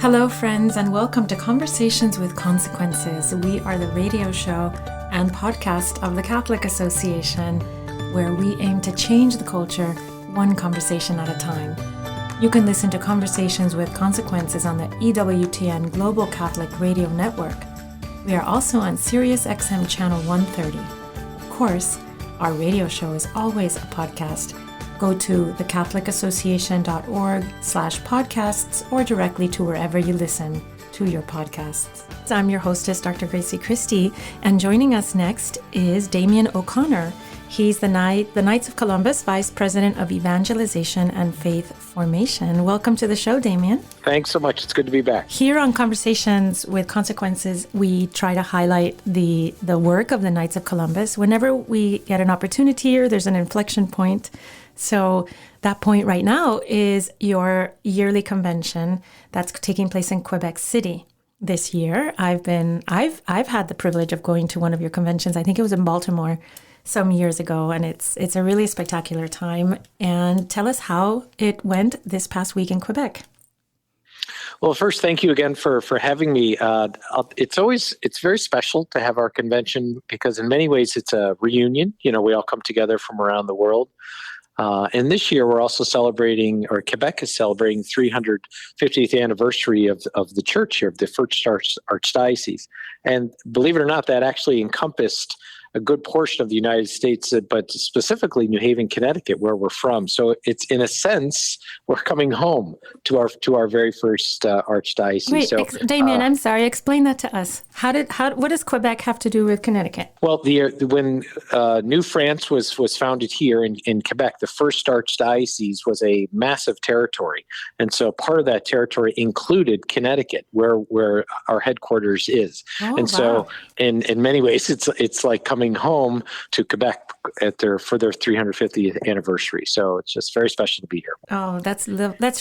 Hello, friends, and welcome to Conversations with Consequences. We are the radio show and podcast of the Catholic Association, where we aim to change the culture one conversation at a time. You can listen to Conversations with Consequences on the EWTN Global Catholic Radio Network. We are also on Sirius XM Channel 130. Of course, our radio show is always a podcast. Go to thecatholicassociation.org/podcasts or directly to wherever you listen to your podcasts. I'm your hostess, Dr. Gracie Christie, and joining us next is Damien O'Connor. He's the Knights of Columbus Vice President of Evangelization and Faith Formation. Welcome to the show, Damien. Thanks so much. It's good to be back. Here on Conversations with Consequences, we try to highlight the work of the Knights of Columbus whenever we get an opportunity or there's an inflection point. So that point right now is your yearly convention that's taking place in Quebec City this year. I've had the privilege of going to one of your conventions. I think it was in Baltimore some years ago, and it's a really spectacular time. And tell us how it went this past week in Quebec. Well, first, thank you again for having me. It's very special to have our convention because in many ways it's a reunion. You know, we all come together from around the world. And this year we're also celebrating, or Quebec is celebrating 350th anniversary of the church here, of the First Archdiocese. And believe it or not, that actually encompassed a good portion of the United States, but specifically New Haven, Connecticut, where we're from. So it's, in a sense, we're coming home to our very first archdiocese. Wait, so, Damien, I'm sorry. Explain that to us. What does Quebec have to do with Connecticut? Well, when New France was founded here in Quebec, the first archdiocese was a massive territory, and so part of that territory included Connecticut, where our headquarters is. Oh, and so, in many ways, it's like coming home to Quebec for their 350th anniversary. So it's just very special to be here. Oh, that's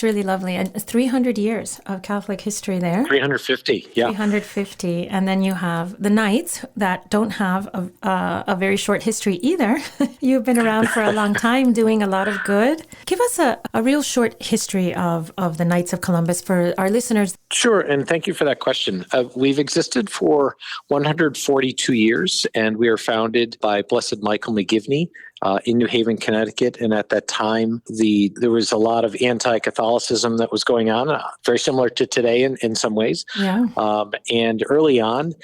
really lovely. And 300 years of Catholic history there. 350, yeah. 350. And then you have the Knights that don't have a very short history either. You've been around for a long time doing a lot of good. Give us a real short history of the Knights of Columbus for our listeners. Sure, and thank you for that question. We've existed for 142 years, and we are founded by Blessed Michael McGivney in New Haven, Connecticut. And at that time, there was a lot of anti-Catholicism that was going on, very similar to today in some ways. Yeah. And early on,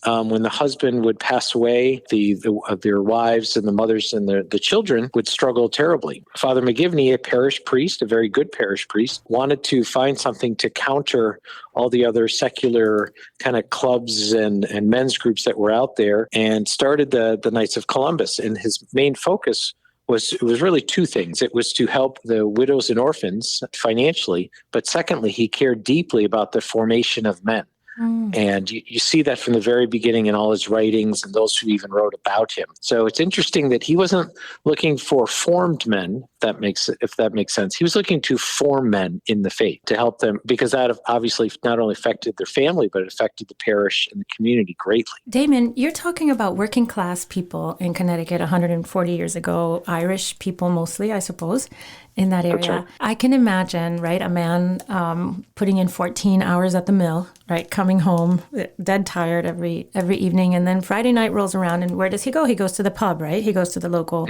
when the husband would pass away, their wives and the mothers and the children would struggle terribly. Father McGivney, a parish priest, a very good parish priest, wanted to find something to counter all the other secular kind of clubs and men's groups that were out there, and started the Knights of Columbus. And his main focus was really two things. It was to help the widows and orphans financially, but secondly, he cared deeply about the formation of men. And you see that from the very beginning in all his writings and those who even wrote about him. So it's interesting that he wasn't looking for formed men, if that makes sense. He was looking to form men in the faith, to help them, because that obviously not only affected their family, but it affected the parish and the community greatly. Damien, you're talking about working class people in Connecticut 140 years ago, Irish people mostly, I suppose, in that area. Right. I can imagine, right, a man putting in 14 hours at the mill, right, coming home dead tired every evening, and then Friday night rolls around, and where does he go? He goes to the pub, right? He goes to the local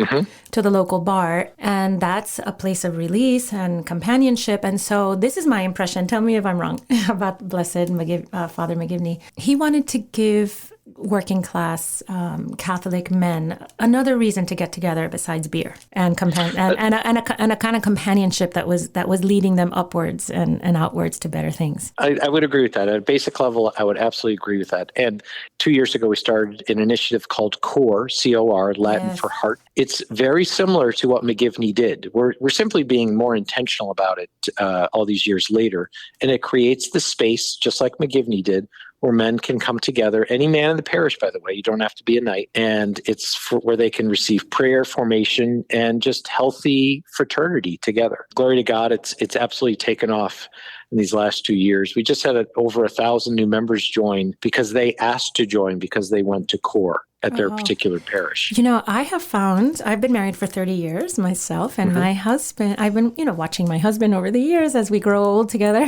bar, and that's a place of release and companionship. And so this is my impression. Tell me if I'm wrong about Blessed Father McGivney. He wanted to give working class Catholic men another reason to get together besides beer and a kind of companionship that was leading them upwards and outwards to better things. I would agree with that. At a basic level, I would absolutely agree with that. And 2 years ago, we started an initiative called CORE, C-O-R, Latin Yes. for heart. It's very similar to what McGivney did. We're simply being more intentional about it all these years later. And it creates the space, just like McGivney did, where men can come together. Any man in the parish, by the way, you don't have to be a knight. And it's where they can receive prayer, formation, and just healthy fraternity together. Glory to God, it's absolutely taken off in these last 2 years. We just had over 1,000 new members join because they asked to join because they went to CORE. at their Oh. particular parish. I have found, I've been married for 30 years myself, and my husband, I've been, watching my husband over the years as we grow old together.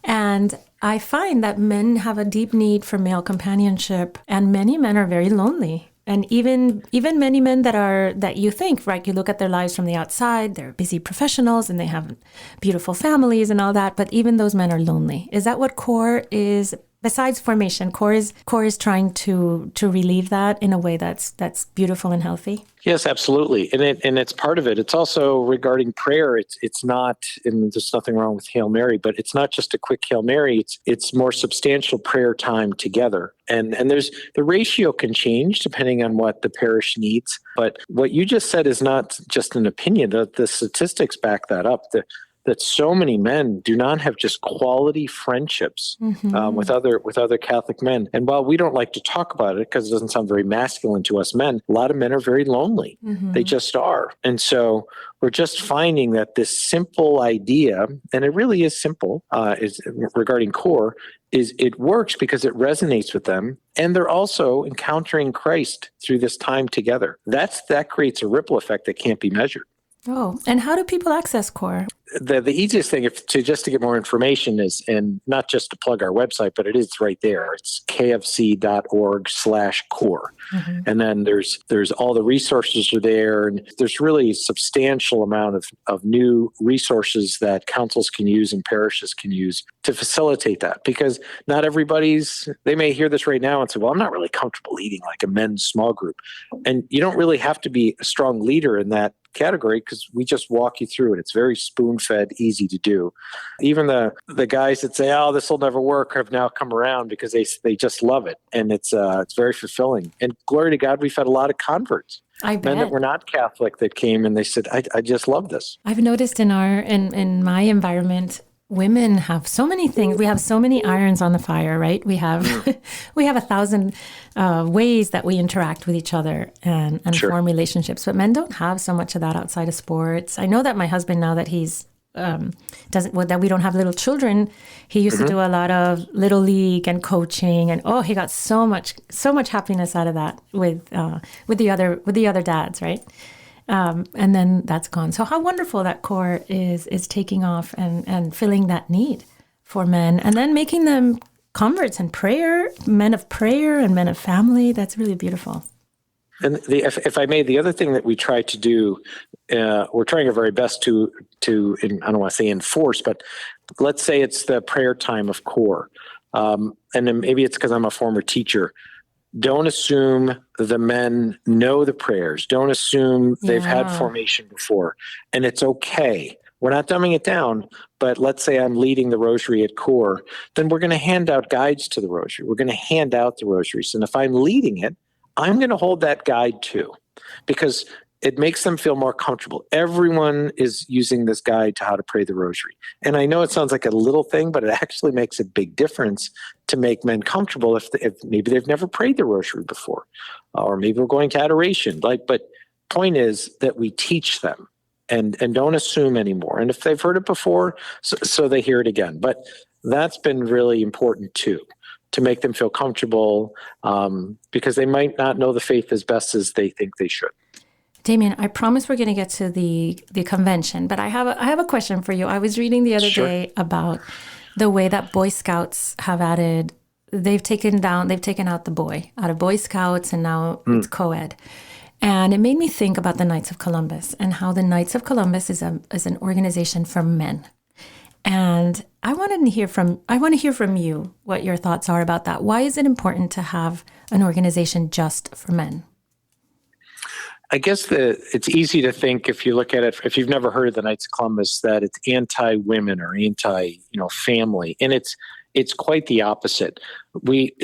And I find that men have a deep need for male companionship, and many men are very lonely. And even many men that you think, right, you look at their lives from the outside, they're busy professionals and they have beautiful families and all that, but even those men are lonely. Is that what CORE is? Besides formation, CORE is trying to relieve that in a way that's beautiful and healthy. Yes, absolutely, and it's part of it. It's also regarding prayer. It's not, and there's nothing wrong with Hail Mary, but it's not just a quick Hail Mary. It's more substantial prayer time together, and there's the ratio can change depending on what the parish needs. But what you just said is not just an opinion. The statistics back that up. That so many men do not have just quality friendships with other Catholic men. And while we don't like to talk about it because it doesn't sound very masculine to us men, a lot of men are very lonely. They just are. And so we're just finding that this simple idea, and it really is simple, is regarding CORE, is it works because it resonates with them, and they're also encountering Christ through this time together. That creates a ripple effect that can't be measured. Oh, and how do people access CORE? The easiest thing to get more information is, and not just to plug our website, but it is right there. It's kfc.org/core. And then there's all the resources are there, and there's really a substantial amount of new resources that councils can use and parishes can use to facilitate that. Because not they may hear this right now and say, well, I'm not really comfortable leading like a men's small group. And you don't really have to be a strong leader in that category because we just walk you through it. It's very spoon-fed, easy to do. Even the guys that say, oh, this will never work, have now come around because they just love it. And it's very fulfilling. And glory to God, we've had a lot of converts. I bet. Men that were not Catholic that came and they said, I just love this. I've noticed in my environment, women have so many things. We have so many irons on the fire, right? We have 1,000 ways that we interact with each other and form relationships. But men don't have so much of that outside of sports. I know that my husband, now that he's that we don't have little children, he used to do a lot of little league and coaching, and he got so much happiness out of that with the other dads, right? And then that's gone. So how wonderful that CORE is taking off and filling that need for men, and then making them converts and men of prayer and men of family. That's really beautiful. And if I may, the other thing that we try to do, we're trying our very best to I don't want to say enforce, but let's say it's the prayer time of CORE. And then maybe it's because I'm a former teacher. Don't assume the men know the prayers. Don't assume they've had formation before. And it's okay. We're not dumbing it down, but let's say I'm leading the rosary at CORE, then we're going to hand out guides to the rosary. We're going to hand out the rosaries. And if I'm leading it, I'm going to hold that guide too, because it makes them feel more comfortable. Everyone is using this guide to how to pray the rosary. And I know it sounds like a little thing, but it actually makes a big difference to make men comfortable if maybe they've never prayed the rosary before, or maybe we're going to adoration. But point is that we teach them and don't assume anymore. And if they've heard it before, so they hear it again. But that's been really important too, to make them feel comfortable, because they might not know the faith as best as they think they should. Damien, I promise we're going to get to the convention, but I have a question for you. I was reading the other day about the way that Boy Scouts have added. They've taken out the boy out of Boy Scouts, and now it's co-ed. And it made me think about the Knights of Columbus and how the Knights of Columbus is an organization for men. And I want to hear from you what your thoughts are about that. Why is it important to have an organization just for men? I guess it's easy to think, if you look at it, if you've never heard of the Knights of Columbus, that it's anti-women or anti-family, and it's quite the opposite. We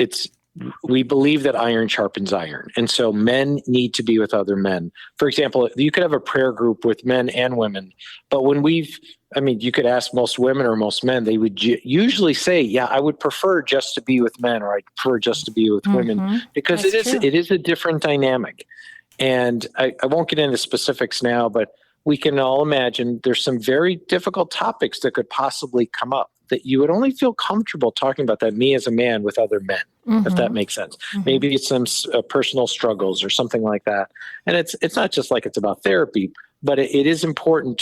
believe that iron sharpens iron, and so men need to be with other men. For example, you could have a prayer group with men and women, but you could ask most women or most men, they would usually say, yeah, I would prefer just to be with men, or I prefer just to be with women, because it is a different dynamic. And I won't get into specifics now, but we can all imagine there's some very difficult topics that could possibly come up that you would only feel comfortable talking about that, me as a man, with other men. if that makes sense. Maybe it's some personal struggles or something like that. And it's not just like it's about therapy, but it is important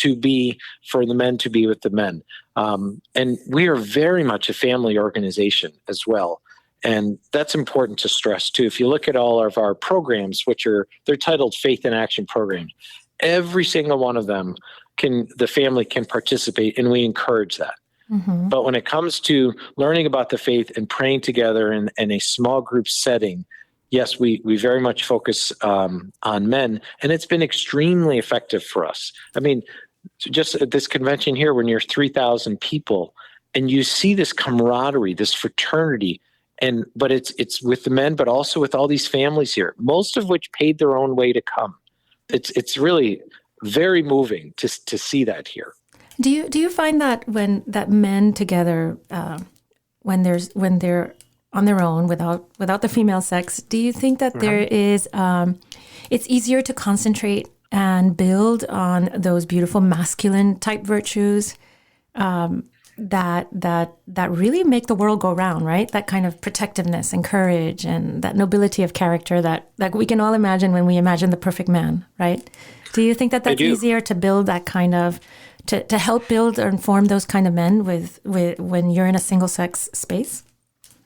for the men to be with the men. And we are very much a family organization as well. And that's important to stress too. If you look at all of our programs, they're titled Faith in Action programs, every single one of them the family can participate, and we encourage that. But when it comes to learning about the faith and praying together in a small group setting, yes, we very much focus on men, and it's been extremely effective for us. I mean, just at this convention here, when you're 3,000 people, and you see this camaraderie, this fraternity, but it's with the men, but also with all these families here, most of which paid their own way to come. It's really very moving to see that here. Do you find that when men together, when they're on their own without the female sex, do you think that there is it's easier to concentrate and build on those beautiful masculine type virtues that really make the world go round, right? That kind of protectiveness and courage and that nobility of character that we can all imagine when we imagine the perfect man, right? Do you think that that's easier to build that kind of, to help build or inform those kind of men with when you're in a single sex space?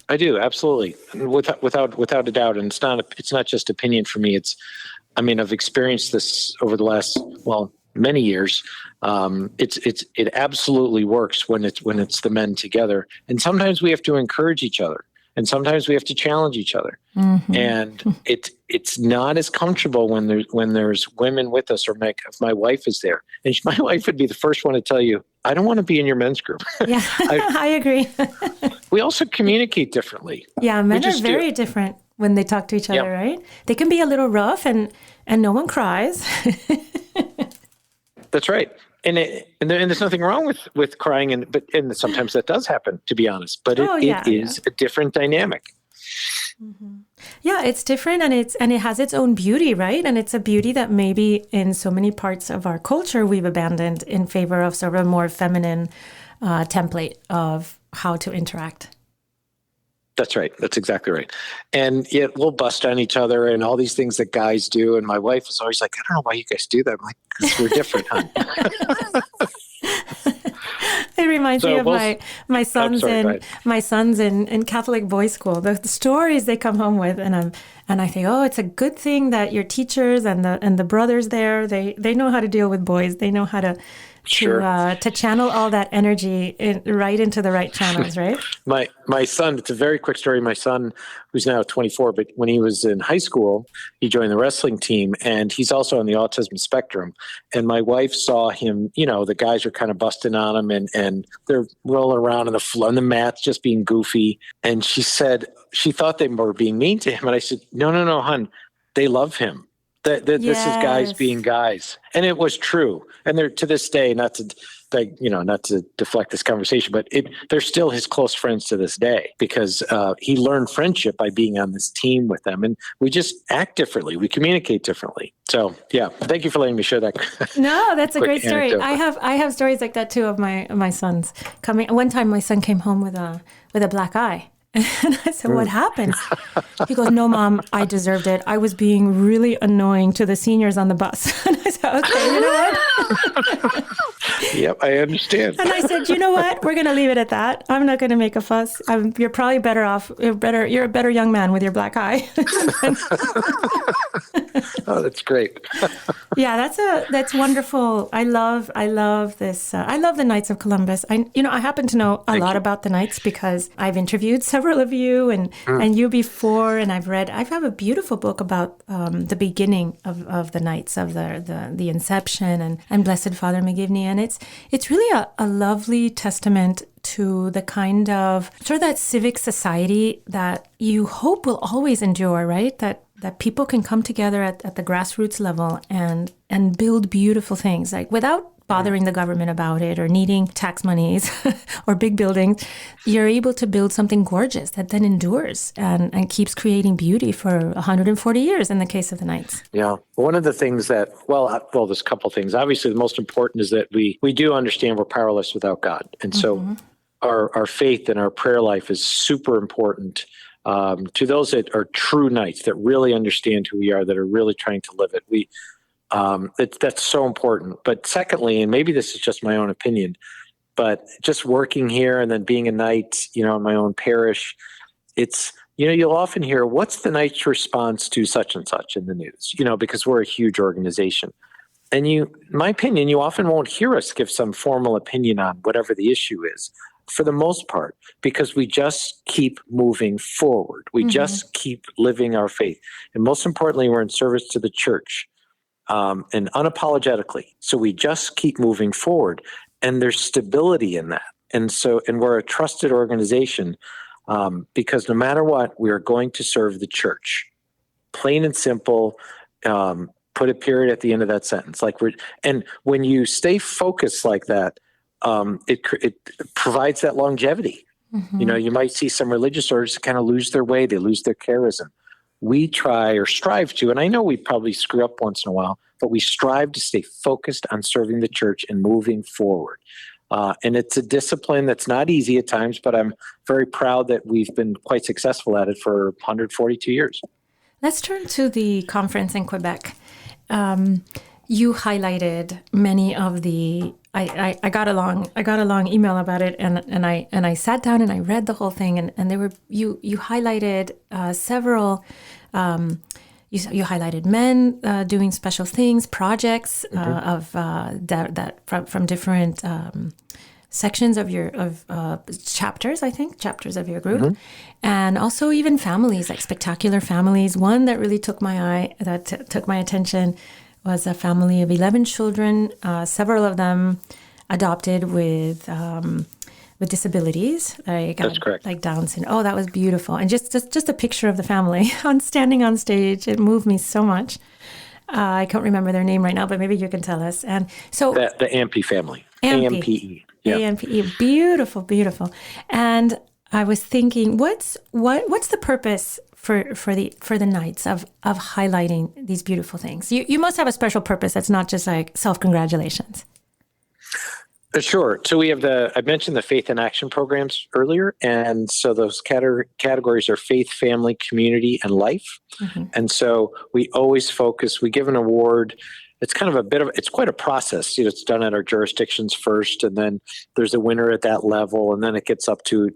I do, absolutely, without a doubt. And it's not just opinion for me. I've experienced this over the last many years. It absolutely works when it's the men together. And sometimes we have to encourage each other, and sometimes we have to challenge each other. And it's not as comfortable when there's women with us, or if my wife is there. And my wife would be the first one to tell you, I don't want to be in your men's group. Yeah, I agree. We also communicate differently. Yeah, men are very different when they talk to each other, right? They can be a little rough and no one cries. That's right. And there's nothing wrong with crying, and sometimes that does happen, to be honest. But it is a different dynamic. Yeah, it's different, and it has its own beauty, right? And it's a beauty that maybe in so many parts of our culture we've abandoned in favor of sort of a more feminine template of how to interact. That's right. That's exactly right. And yet we'll bust on each other and all these things that guys do. And my wife is always like, I don't know why you guys do that. I'm like, because we're different, huh? It reminds me of my sons in Catholic boys' school. The stories they come home with, and I think, oh, it's a good thing that your teachers and the brothers there, they know how to deal with boys. They know how to channel all that energy right into the right channels, right? My son, it's a very quick story. My son, who's now 24, but when he was in high school, he joined the wrestling team, and he's also on the autism spectrum. And my wife saw him, the guys were kind of busting on him, and they're rolling around on the mats, just being goofy. And she said she thought they were being mean to him. And I said, no, hon, they love him. This is guys being guys. And it was true. And they're, to this day, not to deflect this conversation, but they're still his close friends to this day, because he learned friendship by being on this team with them. And we just act differently. We communicate differently. So, yeah, thank you for letting me share that. No, that's a great story. Anecdote. I have stories like that too of my sons coming. One time my son came home with a black eye. And I said, what happened? He goes, no, Mom, I deserved it. I was being really annoying to the seniors on the bus. And I said, okay, you know what? Yep, I understand. And I said, you know what? We're going to leave it at that. I'm not going to make a fuss. You're probably better off. You're a better young man with your black eye. Oh, that's great. Yeah, that's wonderful. I love this. I love the Knights of Columbus. I happen to know a lot about the Knights because I've interviewed several of you and you before, and I have a beautiful book about the beginning of the Knights, of the inception and Blessed Father McGivney, and it's really a lovely testament to the kind of sort of that civic society that you hope will always endure, right? That people can come together at the grassroots level and build beautiful things, like without bothering the government about it or needing tax monies or big buildings. You're able to build something gorgeous that then endures and keeps creating beauty for 140 years in the case of the Knights. Yeah. One of the things that, there's a couple things. Obviously, the most important is that we do understand we're powerless without God. And so our faith and our prayer life is super important to those that are true knights, that really understand who we are, that are really trying to live it. That's so important. But secondly, and maybe this is just my own opinion, but just working here and then being a knight, in my own parish, it's, you'll often hear, what's the knight's response to such and such in the news, because we're a huge organization. And in my opinion, you often won't hear us give some formal opinion on whatever the issue is, for the most part, because we just keep moving forward. We just keep living our faith. And most importantly, we're in service to the church, and unapologetically. So we just keep moving forward, and there's stability in that. And we're a trusted organization, because no matter what, we are going to serve the church. Plain and simple. Put a period at the end of that sentence. And when you stay focused like that, it provides that longevity. You might see some religious orders kind of lose their way. They lose their charism. We try or strive to, and I know we probably screw up once in a while, but we strive to stay focused on serving the church and moving forward. And it's a discipline that's not easy at times, but I'm very proud that we've been quite successful at it for 142 years. Let's turn to the conference in Quebec. You highlighted many of the. I got a long email about it, and I sat down and I read the whole thing, and there were you highlighted several. You highlighted men doing special things, projects of that from different sections of your chapters. I think chapters of your group, and also even families, like spectacular families. One that really took my eye, took my attention, was a family of 11 children, several of them adopted with disabilities. That's correct. Like Down syndrome. Oh, that was beautiful. And just a picture of the family standing on stage. It moved me so much. I can't remember their name right now, but maybe you can tell us. And so the Ampe family. AMPE. Yeah. AMPE. Beautiful, beautiful. And I was thinking, what's the purpose for the Knights of highlighting these beautiful things? You must have a special purpose that's not just like self-congratulations. Sure. So we have I mentioned the faith and action programs earlier. And so those categories are faith, family, community, and life. And so we always focus, we give an award. It's kind of it's quite a process. It's done at our jurisdictions first, and then there's a winner at that level, and then it gets up to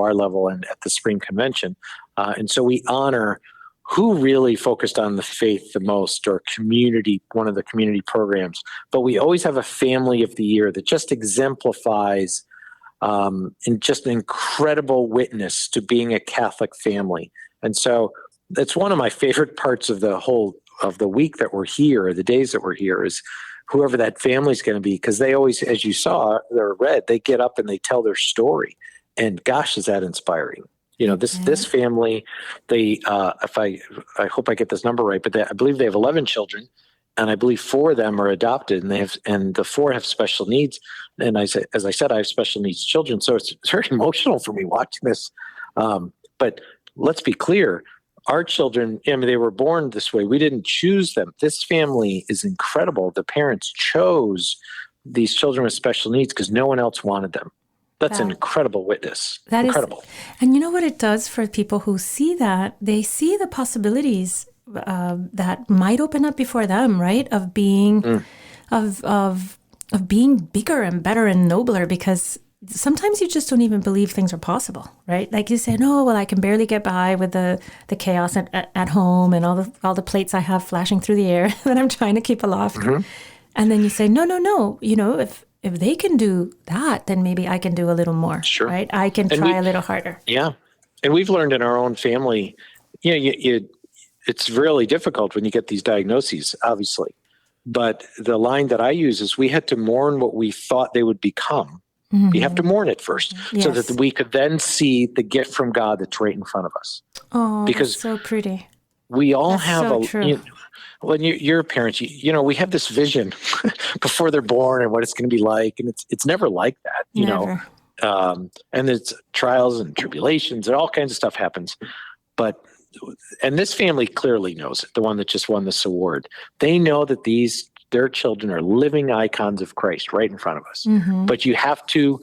our level and at the spring convention. And so we honor who really focused on the faith the most, or community, one of the community programs. But we always have a family of the year that just exemplifies and just an incredible witness to being a Catholic family. And so it's one of my favorite parts of the week that we're here, or the days that we're here, is whoever that family is going to be, because they always, as you saw, they get up and they tell their story, and gosh, is that inspiring. This family, they I hope I get this number right, but I believe they have 11 children, and I believe 4 of them are adopted, and the 4 have special needs. And as I said, I have special needs children, so it's very emotional for me watching this. But let's be clear. Our children, they were born this way. We didn't choose them. This family is incredible. The parents chose these children with special needs because no one else wanted them. That's an incredible witness. That incredible. And you know what it does for people who see that? They see the possibilities that might open up before them, right? Of being, of being bigger and better and nobler, because sometimes you just don't even believe things are possible, right? Like you say, no, well, I can barely get by with the chaos at home and all the plates I have flashing through the air that I'm trying to keep aloft. And then you say, no, if they can do that, then maybe I can do a little more, right? I can try a little harder. Yeah. And we've learned in our own family, it's really difficult when you get these diagnoses, obviously. But the line that I use is, we had to mourn what we thought they would become. You have to mourn it first, so that we could then see the gift from God that's right in front of us. Oh, because that's so pretty. We all that's have so true. When you're parents, we have this vision before they're born and what it's going to be like, and it's never like that, Never. And it's trials and tribulations and all kinds of stuff happens. And this family clearly knows it, the one that just won this award. They know that their children are living icons of Christ right in front of us. But you have to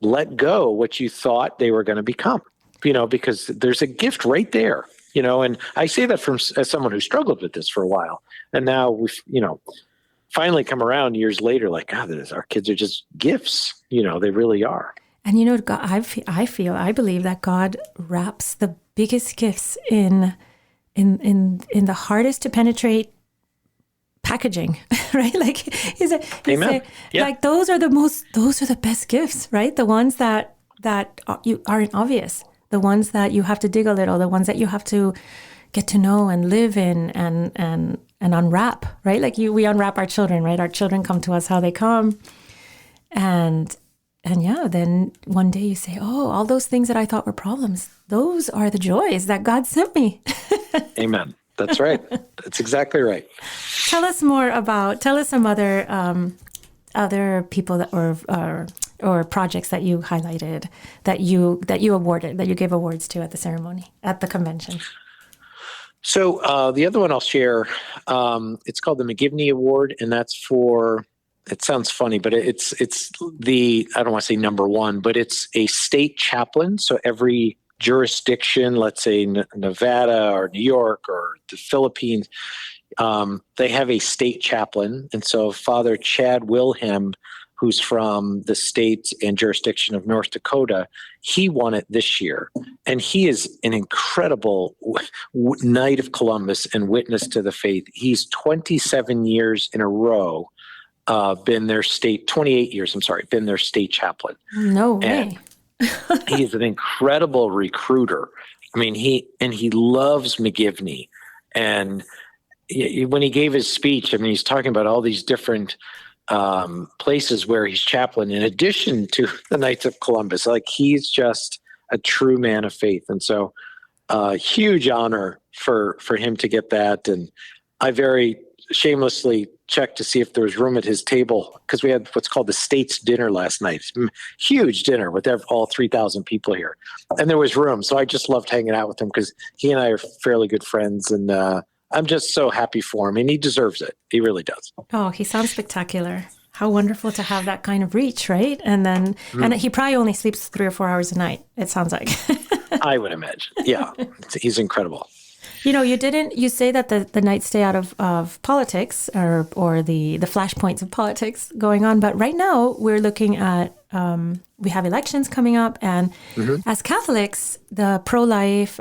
let go what you thought they were going to become. because there's a gift right there, and I say that as someone who struggled with this for a while. And now we've, finally come around years later, like, God, our kids are just gifts, they really are. And God, I believe that God wraps the biggest gifts in the hardest to penetrate packaging, right? Like, Amen. Like those are the best gifts, right? The ones that aren't obvious, the ones that you have to dig a little, the ones that you have to get to know and live in and unwrap, right? Like we unwrap our children, right? Our children come to us how they come, and then one day you say, oh, all those things that I thought were problems, those are the joys that God sent me. Amen. That's right. That's exactly right. Tell us some other people or projects that you highlighted, that you gave awards to at the ceremony, at the convention. So the other one I'll share, it's called the McGivney Award, and that's for, it sounds funny, but it's the, I don't want to say number one, but it's a state chaplain. So every jurisdiction, let's say Nevada or New York or the Philippines, they have a state chaplain. And so Father Chad Wilhelm, who's from the state and jurisdiction of North Dakota, he won it this year. And he is an incredible Knight of Columbus and witness to the faith. He's 27 years in a row been their state, 28 years, been their state chaplain. No way. And he's an incredible recruiter. I mean, he loves McGivney. And when he gave his speech, he's talking about all these different places where he's chaplain, in addition to the Knights of Columbus. Like, he's just a true man of faith. And so huge honor for him to get that. And I very shamelessly checked to see if there was room at his table, because we had what's called the State's dinner last night. Huge dinner with all 3,000 people here. And there was room. So I just loved hanging out with him, because he and I are fairly good friends. And I'm just so happy for him. And he deserves it. He really does. Oh, he sounds spectacular. How wonderful to have that kind of reach, right? And then, and he probably only sleeps 3 or 4 hours a night, it sounds like. I would imagine. Yeah. He's incredible. You say that the Knights stay out of politics or the flashpoints of politics going on. But right now we're looking at, we have elections coming up. And as Catholics, the pro-life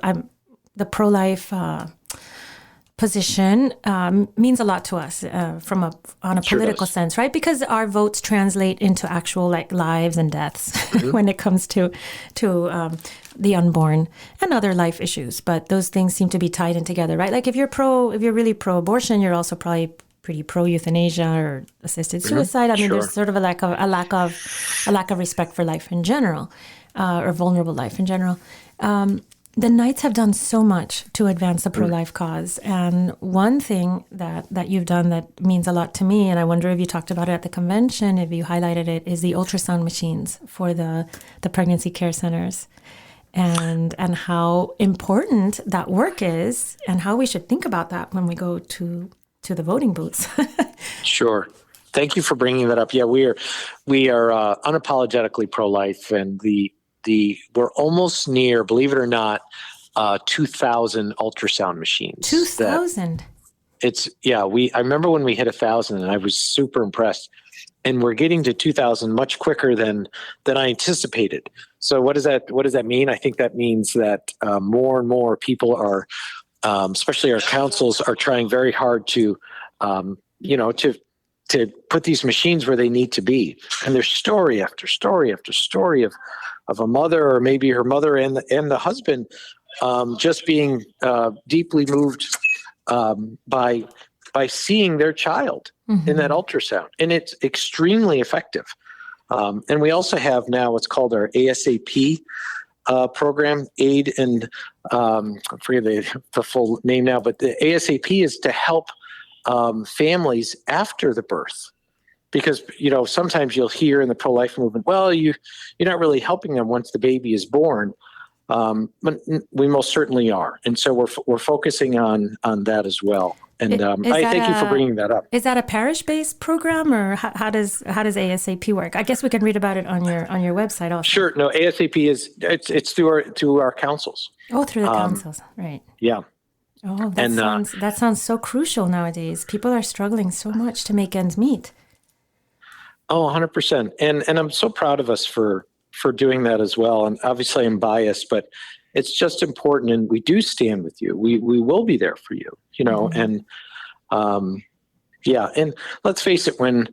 position means a lot to us on a political sense, right? Because our votes translate into actual lives and deaths when it comes to the unborn and other life issues. But those things seem to be tied in together, right? Like if you're really pro-abortion, you're also probably pretty pro-euthanasia or assisted suicide. There's sort of a lack of respect for life in general, or vulnerable life in general. The Knights have done so much to advance the pro-life cause. And one thing that you've done that means a lot to me, and I wonder if you talked about it at the convention, if you highlighted it, is the ultrasound machines for the pregnancy care centers, and how important that work is, and how we should think about that when we go to the voting booths. Sure. Thank you for bringing that up. Yeah, we are unapologetically pro-life, and we're almost near, believe it or not, 2,000 ultrasound machines. 2,000. I remember when we hit 1,000, and I was super impressed. And we're getting to 2,000 much quicker than I anticipated. So what does that mean? I think that means that more and more people are, especially our councils, are trying very hard to put these machines where they need to be. And there's story after story after story of a mother, or maybe her mother and the husband, just being deeply moved by seeing their child in that ultrasound. And it's extremely effective. And we also have now what's called our ASAP program, aid and I forget the full name now, but the ASAP is to help families after the birth. Because, sometimes you'll hear in the pro-life movement, well, you're not really helping them once the baby is born. But we most certainly are. And so we're focusing on that as well. And Is I that thank you for bringing that up. Is that a parish-based program, or how does ASAP work? I guess we can read about it on your website also. Sure. No, ASAP it's through our councils. Oh, through the councils, right? Yeah. Oh, And that sounds so crucial nowadays. People are struggling so much to make ends meet. Oh, 100%. And I'm so proud of us for doing that as well. And obviously I'm biased, but it's just important. And we do stand with you. We will be there for you, and yeah. And let's face it, when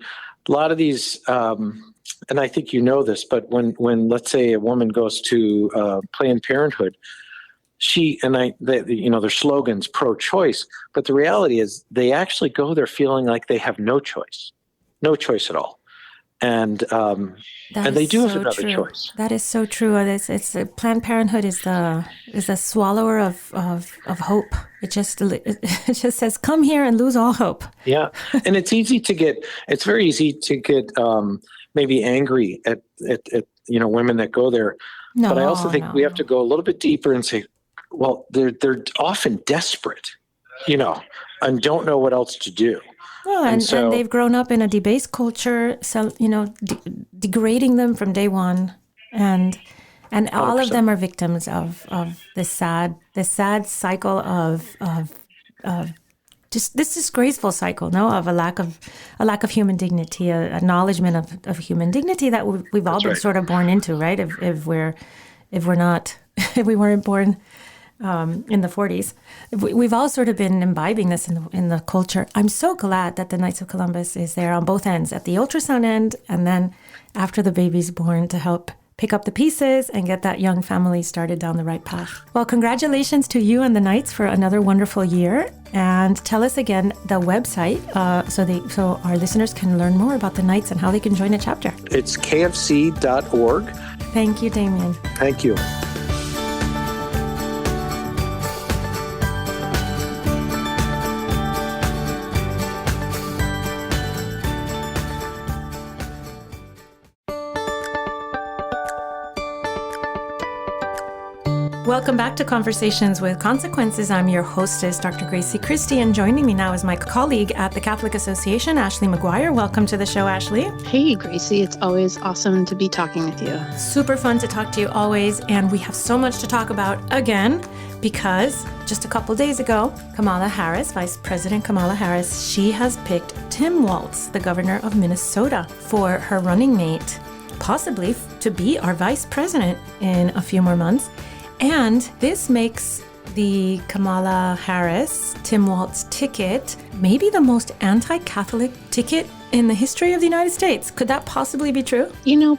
a lot of these, and I think you know this, but when let's say a woman goes to Planned Parenthood, their slogan's pro-choice, but the reality is they actually go there feeling like they have no choice at all. And they do have another choice. That is so true. It's Planned Parenthood is the swallower of hope. It just says, come here and lose all hope. Yeah, and it's very easy to get maybe angry at women that go there. No, but I also think we have to go a little bit deeper and say, well, they're often desperate, and don't know what else to do. Well, and they've grown up in a debased culture, so degrading them from day one, and all 100%. Of them are victims of this sad cycle of just this disgraceful cycle, of a lack of human dignity, a acknowledgement of human dignity that we've all been sort of born into, right? If we weren't born in the 40s. We've all sort of been imbibing this in the culture. I'm so glad that the Knights of Columbus is there on both ends, at the ultrasound end and then after the baby's born, to help pick up the pieces and get that young family started down the right path. Well, congratulations to you and the Knights for another wonderful year. And tell us again the website so our listeners can learn more about the Knights and how they can join a chapter. It's kfc.org. Thank you, Damien. Thank you. Welcome back to Conversations with Consequences. I'm your hostess, Dr. Gracie Christie, and joining me now is my colleague at the Catholic Association, Ashley McGuire. Welcome to the show, Ashley. Hey, Gracie. It's always awesome to be talking with you. Super fun to talk to you always, and we have so much to talk about again because just a couple days ago, Kamala Harris, Vice President Kamala Harris, she has picked Tim Walz, the governor of Minnesota, for her running mate, possibly to be our vice president in a few more months. And this makes the Kamala Harris, Tim Walz ticket maybe the most anti-Catholic ticket in the history of the United States. Could that possibly be true?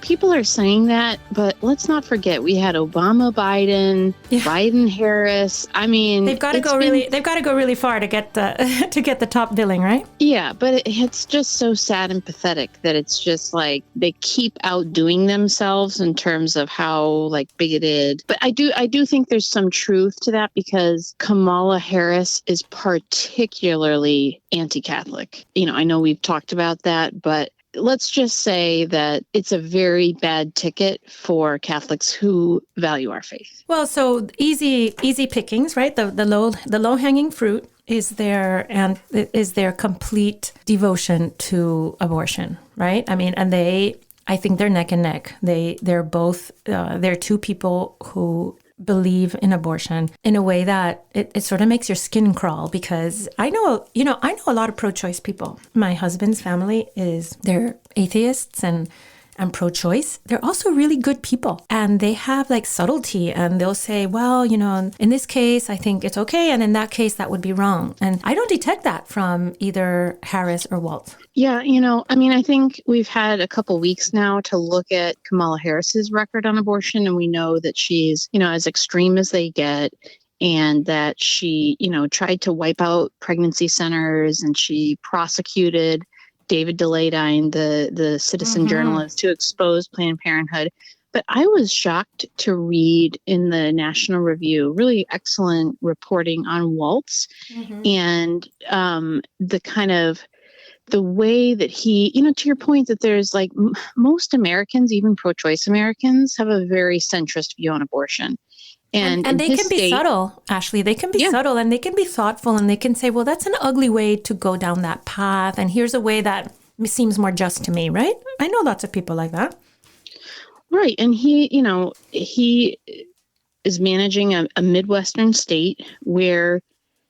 People are saying that, but let's not forget we had Obama, Biden, Biden, Harris. I mean, they've got to go really far to get the top billing, right? Yeah, but it's just so sad and pathetic that it's just like they keep outdoing themselves in terms of how bigoted. But I do think there's some truth to that because Kamala Harris is particularly anti-Catholic. I know we've talked about that, but let's just say that it's a very bad ticket for Catholics who value our faith. Well, so easy pickings, right? The low hanging fruit is their complete devotion to abortion, right? I mean, and I think they're neck and neck. They're two people who believe in abortion in a way that it sort of makes your skin crawl, because I know a lot of pro-choice people. My husband's family they're atheists and pro-choice. They're also really good people, and they have subtlety, and they'll say, well, in this case, I think it's okay, and in that case, that would be wrong. And I don't detect that from either Harris or Walz. Yeah, I think we've had a couple weeks now to look at Kamala Harris's record on abortion, and we know that she's, as extreme as they get, and that she, tried to wipe out pregnancy centers, and she prosecuted David Deladine, the citizen journalist, to expose Planned Parenthood. But I was shocked to read in the National Review really excellent reporting on Walz and the way that he, to your point that there's most Americans, even pro-choice Americans, have a very centrist view on abortion. And And in they his can be state, subtle, Ashley. They can be subtle and they can be thoughtful and they can say, well, that's an ugly way to go down that path. And here's a way that seems more just to me, right? I know lots of people like that. right. And he is managing a Midwestern state where,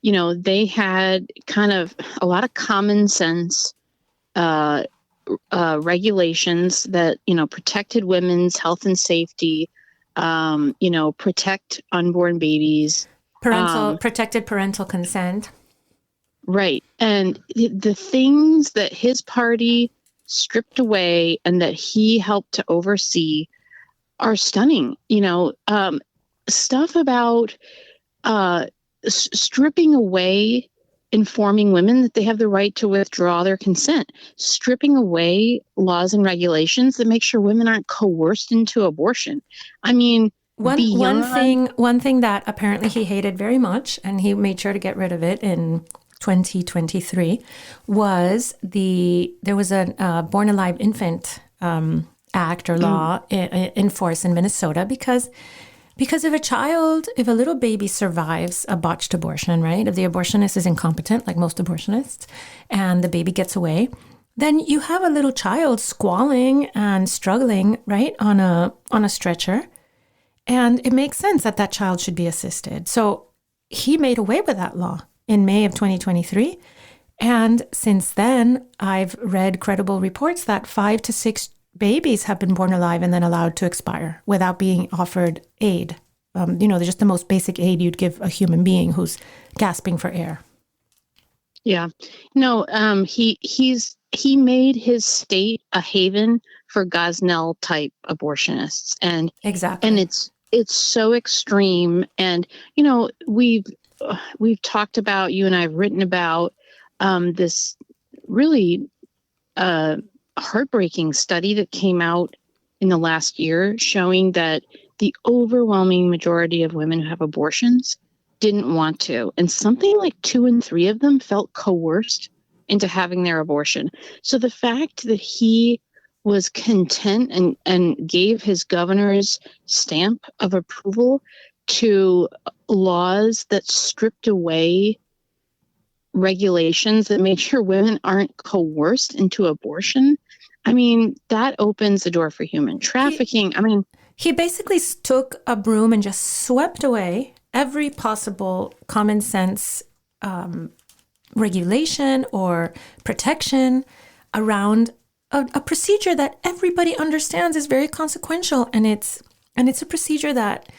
they had kind of a lot of common sense regulations that, protected women's health and safety, protect unborn babies. Protected parental consent. Right. And the things that his party stripped away and that he helped to oversee are stunning. Stuff about stripping away informing women that they have the right to withdraw their consent, stripping away laws and regulations that make sure women aren't coerced into abortion. I mean, one thing that apparently he hated very much, and he made sure to get rid of it in 2023, was there was a Born Alive Infant Act or law in force in Minnesota because if a little baby survives a botched abortion, right? If the abortionist is incompetent, like most abortionists, and the baby gets away, then you have a little child squalling and struggling, right, on a stretcher. And it makes sense that child should be assisted. So he made away with that law in May of 2023. And since then, I've read credible reports that 5 to 6 babies have been born alive and then allowed to expire without being offered aid. Just the most basic aid you'd give a human being who's gasping for air. Yeah. No, he made his state a haven for Gosnell type abortionists. And exactly. And it's so extreme. And, we've talked about, you and I have written about this really heartbreaking study that came out in the last year showing that the overwhelming majority of women who have abortions didn't want to. And something like 2 in 3 of them felt coerced into having their abortion. So the fact that he was content and gave his governor's stamp of approval to laws that stripped away regulations that make sure women aren't coerced into abortion, I mean, that opens the door for human trafficking. He basically took a broom and just swept away every possible common sense regulation or protection around a procedure that everybody understands is very consequential, and it's a procedure that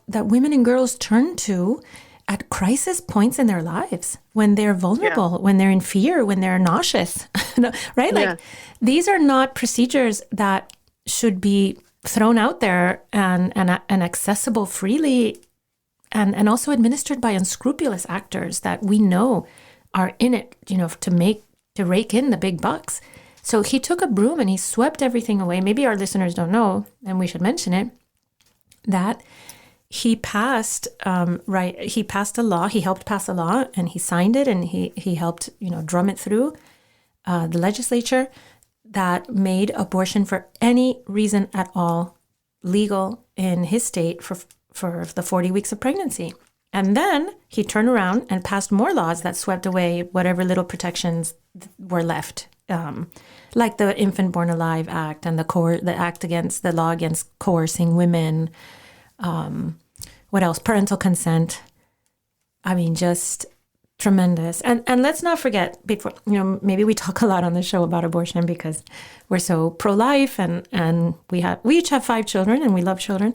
women and girls turn to at crisis points in their lives, when they're vulnerable, when they're in fear, when they're nauseous, right? Like these are not procedures that should be thrown out there and accessible freely, and also administered by unscrupulous actors that we know are in it, to rake in the big bucks. So he took a broom and he swept everything away. Maybe our listeners don't know, and we should mention it, that he passed he passed a law. He helped pass a law, and he signed it, and he helped drum it through the legislature that made abortion for any reason at all legal in his state for the 40 weeks of pregnancy. And then he turned around and passed more laws that swept away whatever little protections were left, like the Infant Born Alive Act and the law against coercing women. What else? Parental consent. I mean, just tremendous. And let's not forget, before, maybe we talk a lot on the show about abortion because we're so pro-life and we each have 5 children and we love children.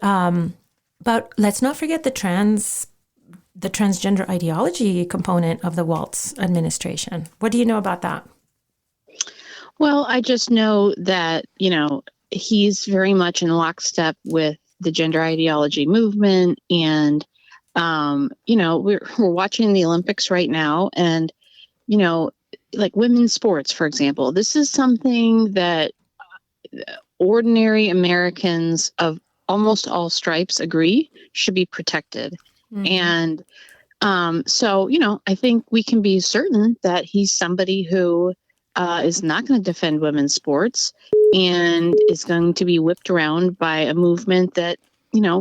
But let's not forget the transgender ideology component of the Walz administration. What do you know about that? Well, I just know that, he's very much in lockstep with the gender ideology movement. And, we're watching the Olympics right now. And, like women's sports, for example, this is something that ordinary Americans of almost all stripes agree should be protected. Mm-hmm. And so, I think we can be certain that he's somebody who is not going to defend women's sports and is going to be whipped around by a movement that,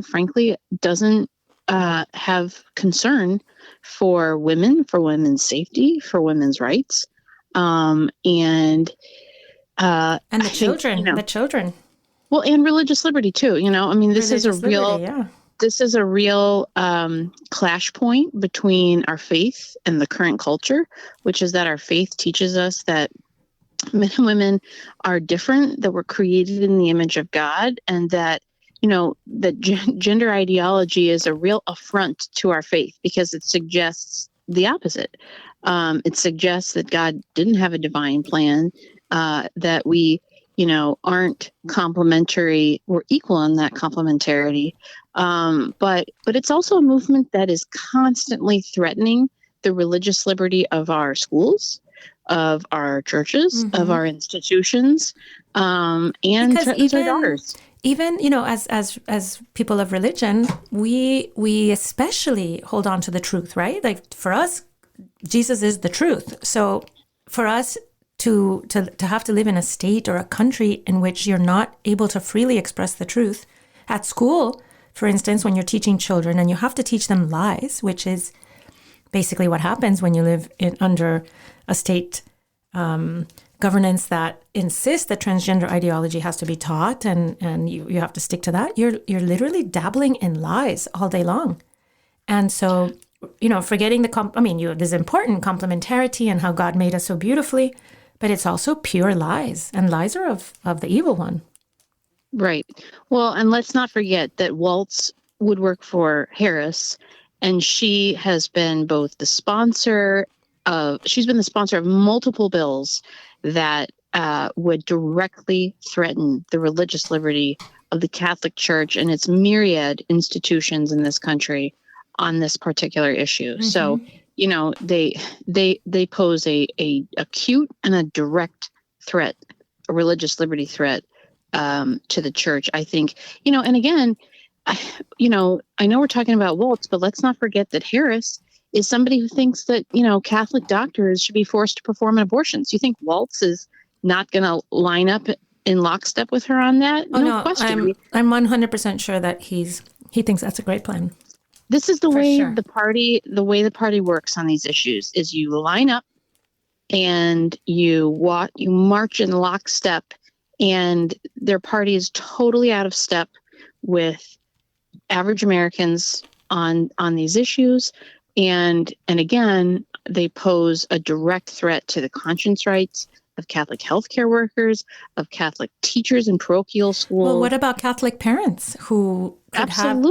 frankly, doesn't have concern for women, for women's safety, for women's rights, and the children. Well, and religious liberty too. This is a real. Liberty, yeah. This is a real clash point between our faith and the current culture, which is that our faith teaches us that men and women are different, that we're created in the image of God, and that, that gender ideology is a real affront to our faith because it suggests the opposite. It suggests that God didn't have a divine plan, that we, aren't complementary, we're equal in that complementarity. But it's also a movement that is constantly threatening the religious liberty of our schools, of our churches, of our institutions, and because threatens our daughters. Even, as people of religion, we especially hold on to the truth, right? Like for us, Jesus is the truth. So for us to have to live in a state or a country in which you're not able to freely express the truth at school, for instance, when you're teaching children and you have to teach them lies, which is basically what happens when you live under a state governance that insists that transgender ideology has to be taught and you have to stick to that. You're literally dabbling in lies all day long. And so, forgetting there's important complementarity and how God made us so beautifully, but it's also pure lies, and lies are of the evil one. Right. Well, and let's not forget that Waltz would work for Harris, and she has been both the sponsor of multiple bills that would directly threaten the religious liberty of the Catholic Church and its myriad institutions in this country on this particular issue. Mm-hmm. So, they pose a acute and a direct threat, a religious liberty threat to the church, I think. And again, I know we're talking about Waltz, but let's not forget that Harris is somebody who thinks that, Catholic doctors should be forced to perform abortions. You think Waltz is not going to line up in lockstep with her on that? Oh, no, question. I'm 100% sure that he thinks that's a great plan. This is the way the party works on these issues is you line up and you march in lockstep, and their party is totally out of step with average Americans on these issues. And again, they pose a direct threat to the conscience rights of Catholic healthcare workers, of Catholic teachers in parochial schools. Well, what about Catholic parents who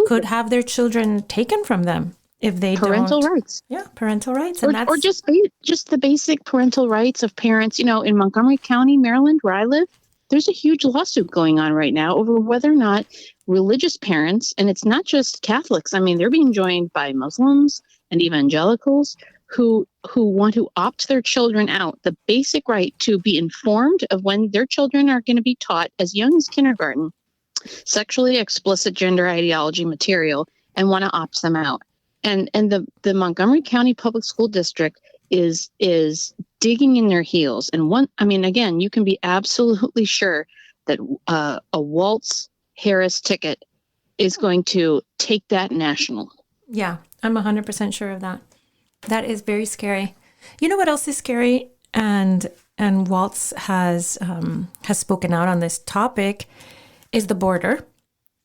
could have their children taken from them if they parental rights? Yeah, parental rights, or just the basic parental rights of parents. In Montgomery County, Maryland, where I live, there's a huge lawsuit going on right now over whether or not religious parents, and it's not just Catholics. I mean, they're being joined by Muslims and evangelicals who want to opt their children out, the basic right to be informed of when their children are going to be taught as young as kindergarten, sexually explicit gender ideology material, and want to opt them out. And the Montgomery County Public School District is digging in their heels. And again, you can be absolutely sure that a Waltz Harris ticket is going to take that national. Yeah, I'm 100% sure of that. That is very scary. You know what else is scary? And Waltz has spoken out on this topic is the border.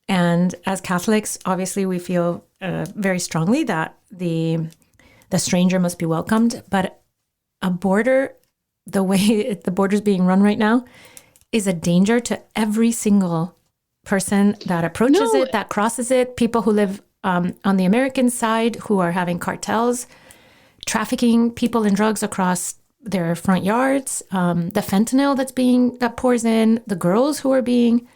And as Catholics, obviously, we feel very strongly that the stranger must be welcomed. But a border, the way the border is being run right now, is a danger to every single person that approaches it, that crosses it. People who live on the American side who are having cartels trafficking people and drugs across their front yards, the fentanyl that pours in, the girls who are being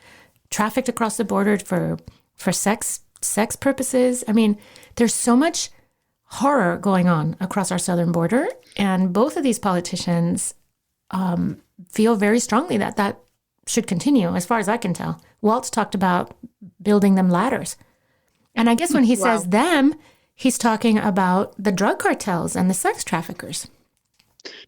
trafficked across the border for sex purposes. I mean, there's so much horror going on across our southern border, and both of these politicians feel very strongly that should continue, as far as I can tell. Waltz talked about building them ladders. And I guess when he says them, he's talking about the drug cartels and the sex traffickers.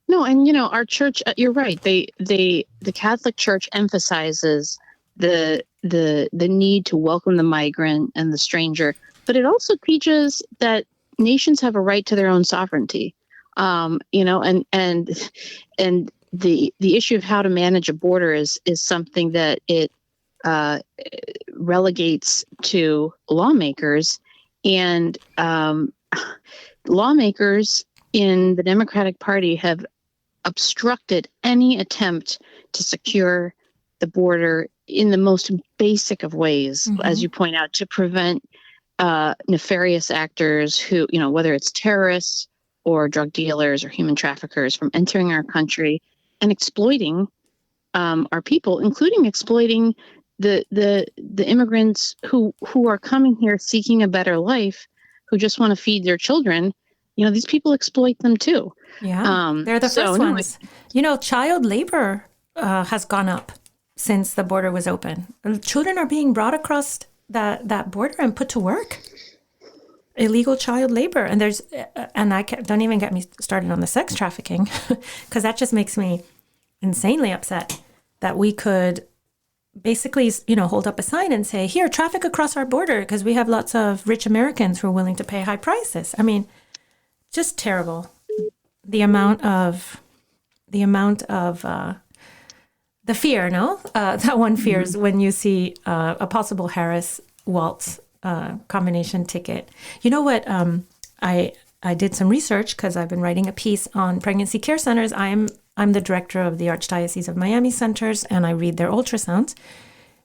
No, and our church, you're right. The Catholic Church emphasizes the the need to welcome the migrant and the stranger, but it also teaches that nations have a right to their own sovereignty. And the issue of how to manage a border is something that it relegates to lawmakers, and lawmakers in the Democratic Party have obstructed any attempt to secure the border in the most basic of ways, as you point out, to prevent nefarious actors who, whether it's terrorists or drug dealers or human traffickers, from entering our country and exploiting our people, including exploiting the immigrants who are coming here seeking a better life, who just want to feed their children. These people exploit them too. Yeah, they're the first ones. Child labor has gone up since the border was open. Children are being brought across that border and put to work. Illegal child labor. And don't even get me started on the sex trafficking, because that just makes me insanely upset that we could basically, hold up a sign and say, here, traffic across our border, because we have lots of rich Americans who are willing to pay high prices. I mean, just terrible. The amount of the fear, that one fears when you see a possible Harris-Walz combination ticket. You know what? I did some research because I've been writing a piece on pregnancy care centers. I'm the director of the Archdiocese of Miami Centers, and I read their ultrasounds.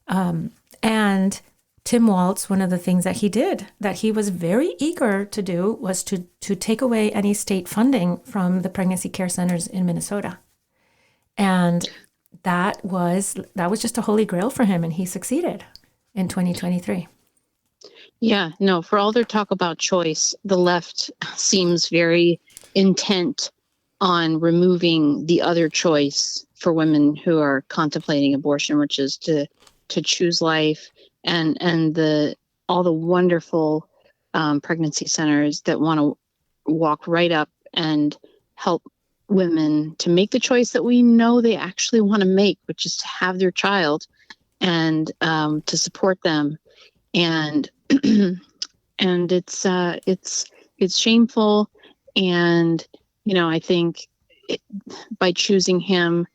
And Tim Walz, one of the things that he did, that he was very eager to do, was to take away any state funding from the pregnancy care centers in Minnesota. And that was just a holy grail for him, and he succeeded in 2023. Yeah, no, for all their talk about choice, the left seems very intent on removing the other choice for women who are contemplating abortion, which is to choose life, and all the wonderful pregnancy centers that want to walk right up and help women to make the choice that we know they actually want to make, which is to have their child and to support them. And and it's shameful. And I think by choosing him,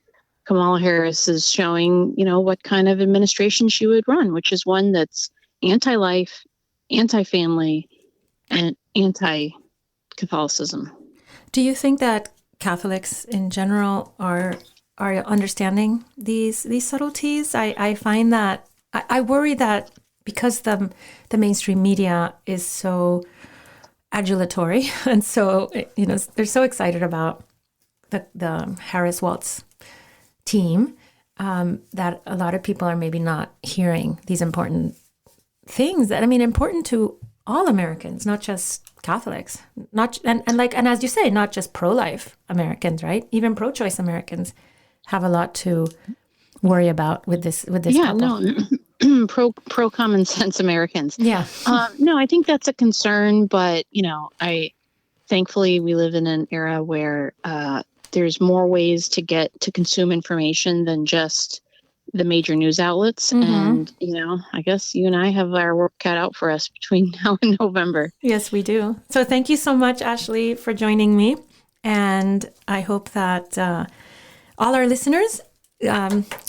Kamala Harris is showing what kind of administration she would run, which is one that's anti-life, anti-family, and anti-Catholicism. Do you think that Catholics in general are understanding these subtleties? I find that I worry that because the mainstream media is so adulatory, and so they're so excited about the Harris-Walz team, that a lot of people are maybe not hearing these important things that, important to all Americans, not just Catholics, and as you say, not just pro-life Americans, right? Even pro-choice Americans have a lot to worry about with this. Yeah, couple. No, pro common sense Americans. Yeah. No, I think that's a concern, but thankfully we live in an era where there's more ways to get to consume information than just the major news outlets. And, I guess you and I have our work cut out for us between now and November. Yes, we do. So thank you so much, Ashley, for joining me. And I hope that all our listeners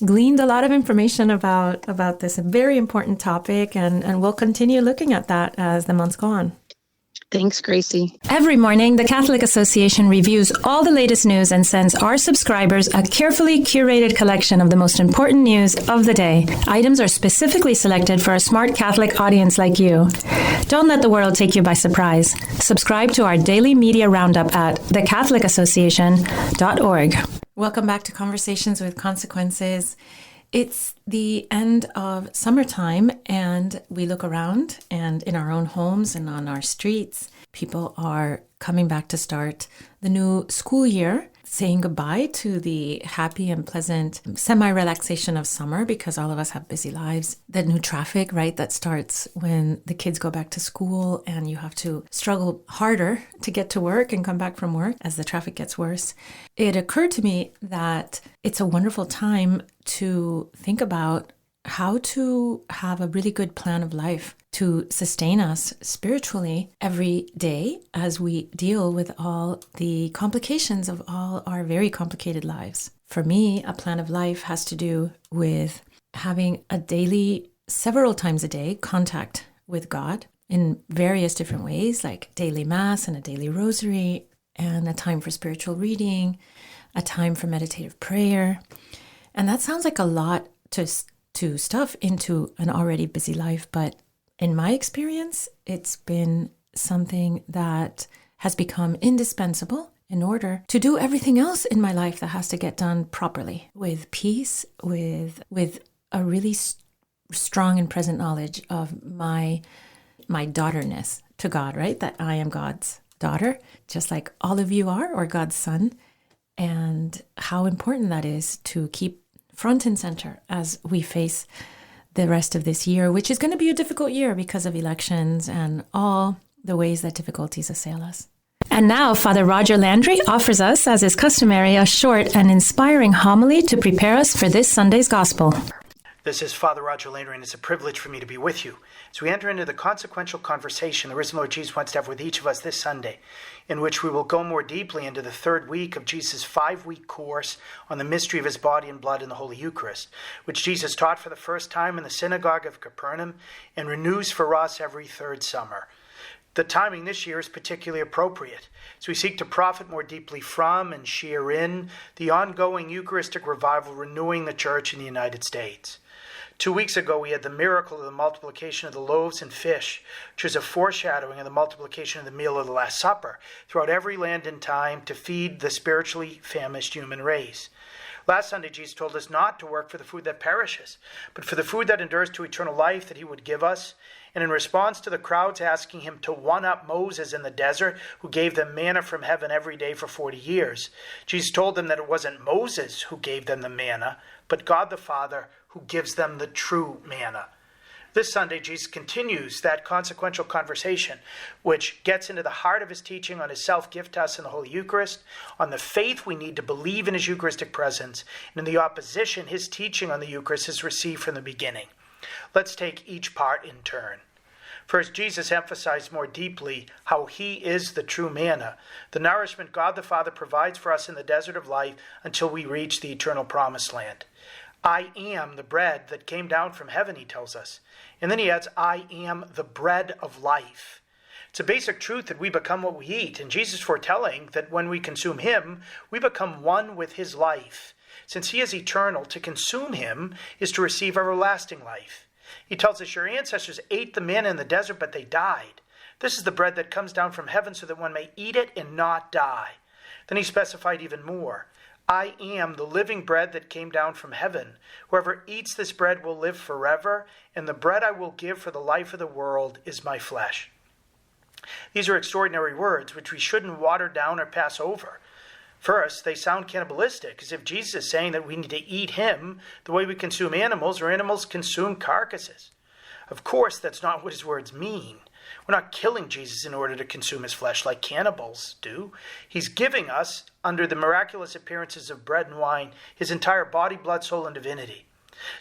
gleaned a lot of information about this very important topic. And we'll continue looking at that as the months go on. Thanks, Gracie. Every morning, the Catholic Association reviews all the latest news and sends our subscribers a carefully curated collection of the most important news of the day. Items are specifically selected for a smart Catholic audience like you. Don't let the world take you by surprise. Subscribe to our daily media roundup at thecatholicassociation.org. Welcome back to Conversations with Consequences. It's the end of summertime, and we look around, and in our own homes and on our streets, people are coming back to start the new school year, saying goodbye to the happy and pleasant semi-relaxation of summer, because all of us have busy lives. The new traffic, right, that starts when the kids go back to school and you have to struggle harder to get to work and come back from work as the traffic gets worse. It occurred to me that it's a wonderful time to think about how to have a really good plan of life to sustain us spiritually every day as we deal with all the complications of all our very complicated lives. For me, a plan of life has to do with having a daily, several times a day, contact with God in various different ways, like daily mass and a daily rosary, and a time for spiritual reading, a time for meditative prayer. And that sounds like a lot to stuff into an already busy life, but in my experience, it's been something that has become indispensable in order to do everything else in my life that has to get done properly, with peace, with a really strong and present knowledge of my daughterness to God, right? That I am God's daughter, just like all of you are, or God's son, and how important that is to keep front and center as we face the rest of this year, which is going to be a difficult year because of elections and all the ways that difficulties assail us. And now Father Roger Landry offers us, as is customary, a short and inspiring homily to prepare us for this Sunday's Gospel. This is Father Roger Landry, and it's a privilege for me to be with you as we enter into the consequential conversation the risen Lord Jesus wants to have with each of us this Sunday, in which we will go more deeply into the third week of Jesus' 5-week course on the mystery of his body and blood in the Holy Eucharist, which Jesus taught for the first time in the synagogue of Capernaum and renews for us every third summer. The timing this year is particularly appropriate as we seek to profit more deeply from and share in the ongoing Eucharistic revival renewing the Church in the United States. 2 weeks ago, we had the miracle of the multiplication of the loaves and fish, which is a foreshadowing of the multiplication of the meal of the Last Supper throughout every land and time to feed the spiritually famished human race. Last Sunday, Jesus told us not to work for the food that perishes, but for the food that endures to eternal life that he would give us. And in response to the crowds asking him to one-up Moses in the desert, who gave them manna from heaven every day for 40 years, Jesus told them that it wasn't Moses who gave them the manna, but God the Father who gives them the true manna. This Sunday, Jesus continues that consequential conversation, which gets into the heart of his teaching on his self-gift to us in the Holy Eucharist, on the faith we need to believe in his Eucharistic presence, and in the opposition his teaching on the Eucharist has received from the beginning. Let's take each part in turn. First, Jesus emphasized more deeply how he is the true manna, the nourishment God the Father provides for us in the desert of life until we reach the eternal promised land. I am the bread that came down from heaven, he tells us. And then he adds, I am the bread of life. It's a basic truth that we become what we eat, and Jesus foretelling that when we consume him, we become one with his life. Since he is eternal, to consume him is to receive everlasting life. He tells us, your ancestors ate the manna in the desert, but they died. This is the bread that comes down from heaven so that one may eat it and not die. Then he specified even more. I am the living bread that came down from heaven. Whoever eats this bread will live forever, and the bread I will give for the life of the world is my flesh. These are extraordinary words, which we shouldn't water down or pass over. First, they sound cannibalistic, as if Jesus is saying that we need to eat him the way we consume animals or animals consume carcasses. Of course, that's not what his words mean. We're not killing Jesus in order to consume his flesh like cannibals do. He's giving us, under the miraculous appearances of bread and wine, his entire body, blood, soul, and divinity.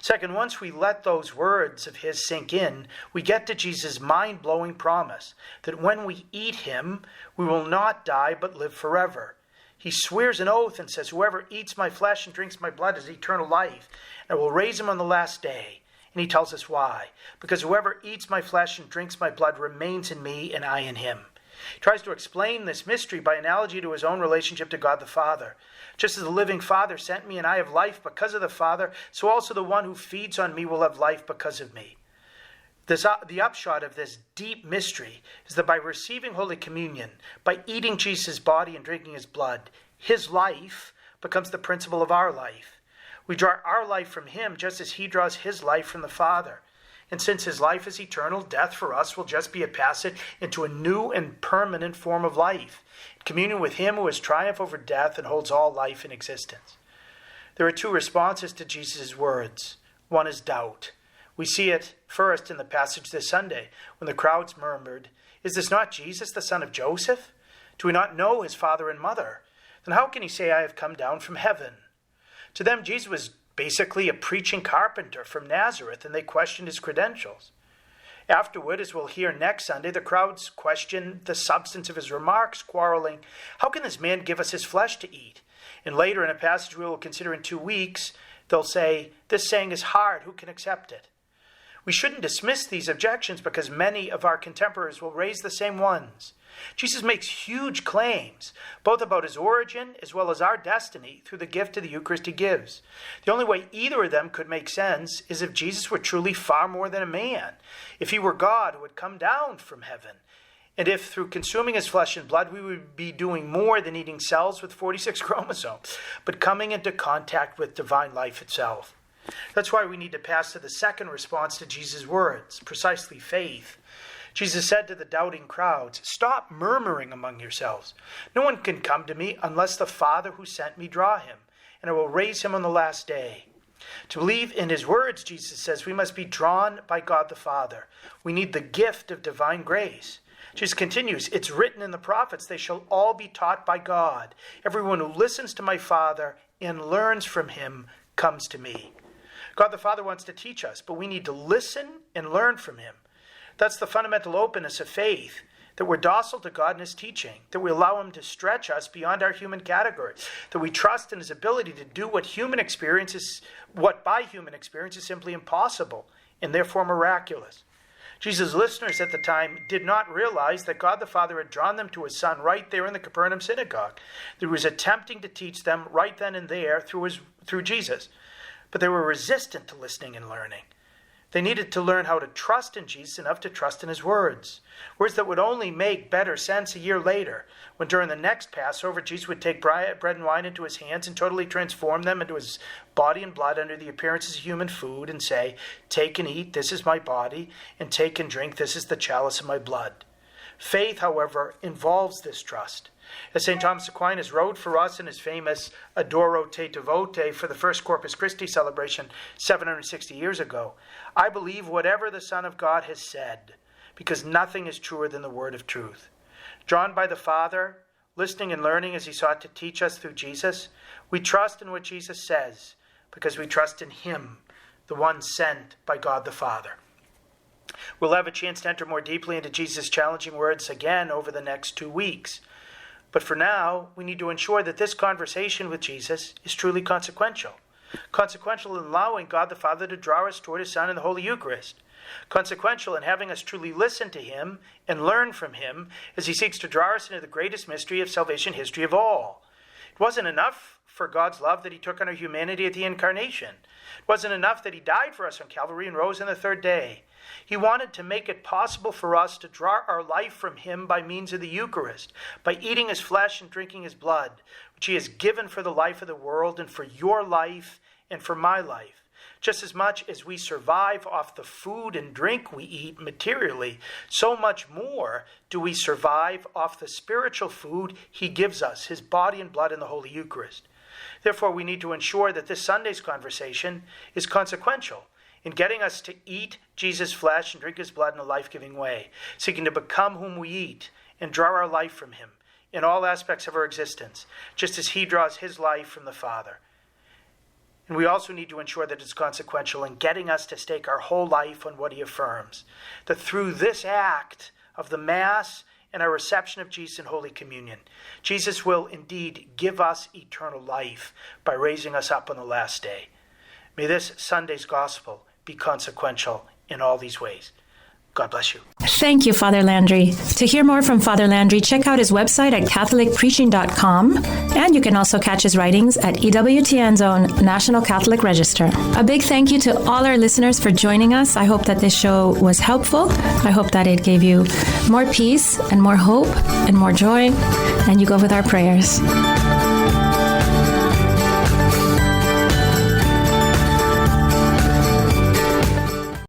Second, once we let those words of his sink in, we get to Jesus' mind-blowing promise that when we eat him, we will not die but live forever. He swears an oath and says, whoever eats my flesh and drinks my blood has eternal life, and I will raise him on the last day. And he tells us why. Because whoever eats my flesh and drinks my blood remains in me and I in him. He tries to explain this mystery by analogy to his own relationship to God the Father. Just as the living Father sent me and I have life because of the Father, so also the one who feeds on me will have life because of me. The upshot of this deep mystery is that by receiving Holy Communion, by eating Jesus' body and drinking his blood, his life becomes the principle of our life. We draw our life from him just as he draws his life from the Father. And since his life is eternal, death for us will just be a passage into a new and permanent form of life, in communion with him who has triumphed over death and holds all life in existence. There are two responses to Jesus' words. One is doubt. We see it first in the passage this Sunday, when the crowds murmured, is this not Jesus, the son of Joseph? Do we not know his father and mother? Then how can he say, I have come down from heaven? To them, Jesus was basically a preaching carpenter from Nazareth, and they questioned his credentials. Afterward, as we'll hear next Sunday, the crowds questioned the substance of his remarks, quarreling, "How can this man give us his flesh to eat?" And later in a passage we will consider in 2 weeks, they'll say, "This saying is hard, who can accept it?" We shouldn't dismiss these objections because many of our contemporaries will raise the same ones. Jesus makes huge claims, both about his origin as well as our destiny through the gift of the Eucharist he gives. The only way either of them could make sense is if Jesus were truly far more than a man, if he were God who had come down from heaven, and if through consuming his flesh and blood we would be doing more than eating cells with 46 chromosomes, but coming into contact with divine life itself. That's why we need to pass to the second response to Jesus' words, precisely faith. Jesus said to the doubting crowds, "Stop murmuring among yourselves. No one can come to me unless the Father who sent me draw him, and I will raise him on the last day." To believe in his words, Jesus says, we must be drawn by God the Father. We need the gift of divine grace. Jesus continues, "It's written in the prophets, they shall all be taught by God. Everyone who listens to my Father and learns from him comes to me." God the Father wants to teach us, but we need to listen and learn from him. That's the fundamental openness of faith, that we're docile to God and his teaching, that we allow him to stretch us beyond our human categories, that we trust in his ability to do what by human experience is simply impossible and therefore miraculous. Jesus' listeners at the time did not realize that God the Father had drawn them to his Son right there in the Capernaum synagogue, that he was attempting to teach them right then and there through Jesus. But they were resistant to listening and learning. They needed to learn how to trust in Jesus enough to trust in his words. Words that would only make better sense a year later, when during the next Passover, Jesus would take bread and wine into his hands and totally transform them into his body and blood under the appearances of human food and say, "Take and eat, this is my body, and take and drink, this is the chalice of my blood." Faith, however, involves this trust. As St. Thomas Aquinas wrote for us in his famous Adoro Te Devote for the first Corpus Christi celebration 760 years ago, "I believe whatever the Son of God has said, because nothing is truer than the word of truth." Drawn by the Father, listening and learning as he sought to teach us through Jesus, we trust in what Jesus says, because we trust in him, the one sent by God the Father. We'll have a chance to enter more deeply into Jesus' challenging words again over the next 2 weeks. But for now, we need to ensure that this conversation with Jesus is truly consequential. Consequential in allowing God the Father to draw us toward his Son in the Holy Eucharist. Consequential in having us truly listen to him and learn from him as he seeks to draw us into the greatest mystery of salvation history of all. It wasn't enough for God's love that he took on our humanity at the Incarnation. It wasn't enough that he died for us on Calvary and rose on the third day. He wanted to make it possible for us to draw our life from him by means of the Eucharist, by eating his flesh and drinking his blood, which he has given for the life of the world and for your life and for my life. Just as much as we survive off the food and drink we eat materially, so much more do we survive off the spiritual food he gives us, his body and blood in the Holy Eucharist. Therefore, we need to ensure that this Sunday's conversation is consequential in getting us to eat Jesus' flesh and drink his blood in a life-giving way, seeking to become whom we eat and draw our life from him in all aspects of our existence, just as he draws his life from the Father. And we also need to ensure that it's consequential in getting us to stake our whole life on what he affirms, that through this act of the Mass and our reception of Jesus in Holy Communion, Jesus will indeed give us eternal life by raising us up on the last day. May this Sunday's Gospel be consequential in all these ways. God bless you. Thank you, Father Landry. To hear more from Father Landry, check out his website at catholicpreaching.com, and you can also catch his writings at EWTN's own National Catholic Register. A big thank you to all our listeners for joining us. I hope that this show was helpful. I hope that it gave you more peace and more hope and more joy, and you go with our prayers.